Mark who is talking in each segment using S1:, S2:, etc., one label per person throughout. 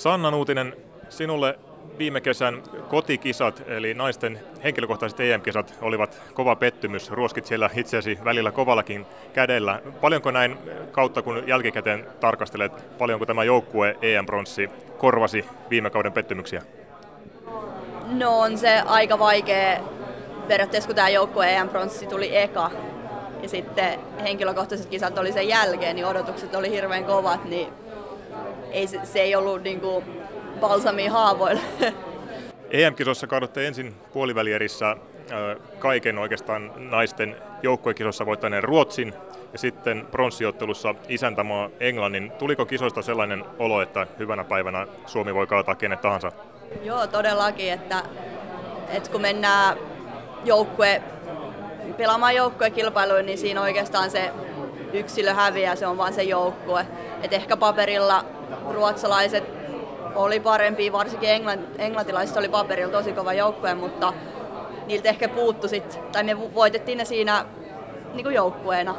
S1: Sanna Nuutinen, sinulle viime kesän kotikisat, eli naisten henkilökohtaiset EM-kisat, olivat kova pettymys. Ruoskit siellä itseäsi välillä kovallakin kädellä. Paljonko näin kautta, kun jälkikäteen tarkastelet, paljonko tämä joukkue EM-bronssi korvasi viime kauden pettymyksiä?
S2: No on se aika vaikea. Periaatteessa kun tämä joukkue EM-bronssi tuli eka ja sitten henkilökohtaiset kisat oli sen jälkeen, niin odotukset oli hirveän kovat, niin se ei ollut niinku balsamia haavoille.
S1: EM-kisossa kaadotte ensin puolivälierissä kaiken oikeastaan naisten joukkuekisossa voittaneen Ruotsin ja sitten pronssiottelussa isäntämaa Englannin. Tuliko kisoista sellainen olo, että hyvänä päivänä Suomi voi kaataa kenet tahansa?
S2: Joo, todellakin, että kun mennään pelaamaan joukkuekilpailuun, niin siinä oikeastaan se yksilö häviää, se on vaan se joukkue. Et ehkä paperilla ruotsalaiset oli parempi, varsinkin englantilaiset oli paperilla tosi kova joukkue, mutta niiltä ehkä puuttu tai me voitettiin ne siinä niin kuin joukkueena.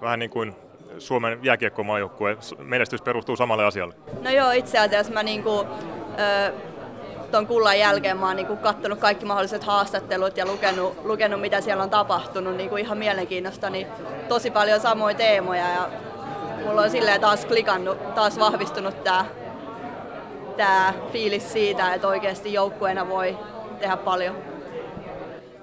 S1: Vähän niin kuin Suomen jääkiekkomaajoukkue, menestys perustuu samalle asialle.
S2: No joo, itse asiassa mä tuon kullan jälkeen mä oon katsonut kaikki mahdolliset haastattelut ja lukenut mitä siellä on tapahtunut ihan mielenkiinnosta, niin tosi paljon samoja teemoja ja mulla on silleen taas klikannut, taas vahvistunut tää fiilis siitä, että oikeasti joukkueena voi tehdä paljon.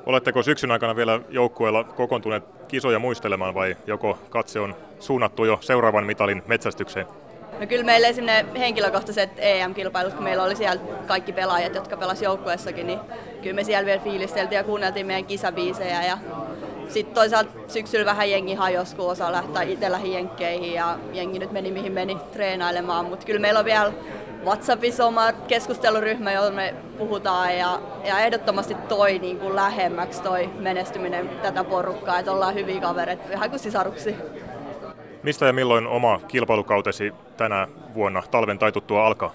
S1: Oletteko syksyn aikana vielä joukkueella kokoontuneet kisoja muistelemaan vai joko katse on suunnattu jo seuraavan mitalin metsästykseen?
S2: No kyllä meillä esimerkiksi henkilökohtaiset EM-kilpailut, kun meillä oli siellä kaikki pelaajat, jotka pelasivat joukkueessakin, niin kyllä me siellä vielä fiilisteltiin ja kuunneltiin meidän kisabiisejä. Ja sitten toisaalta syksyllä vähän jengi hajosi, kun osa lähtee itse lähi jenkkeihin ja jengi nyt meni mihin meni treenailemaan. Mutta kyllä meillä on vielä WhatsAppissa oma keskusteluryhmä, jolla me puhutaan ja ehdottomasti toi niin kuin lähemmäksi toi menestyminen tätä porukkaa, että ollaan hyviä kavereita, vähän kuin sisaruksia.
S1: Mistä ja milloin oma kilpailukautesi tänä vuonna talven taituttua alkaa?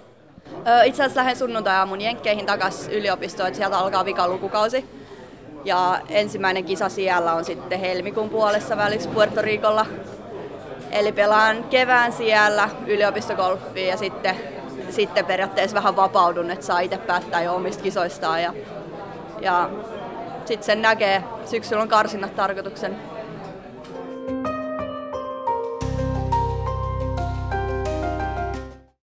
S2: Itse asiassa lähden sunnuntai-aamun jenkkeihin takaisin yliopistoon, että sieltä alkaa vikalukukausi. Ja ensimmäinen kisa siellä on sitten helmikuun puolessa välissä Puerto Ricolla. Eli pelaan kevään siellä yliopistogolfia ja sitten periaatteessa vähän vapaudun, että saa itse päättää jo omista kisoistaan. Ja sitten sen näkee, syksyllä on karsinnat tarkoituksen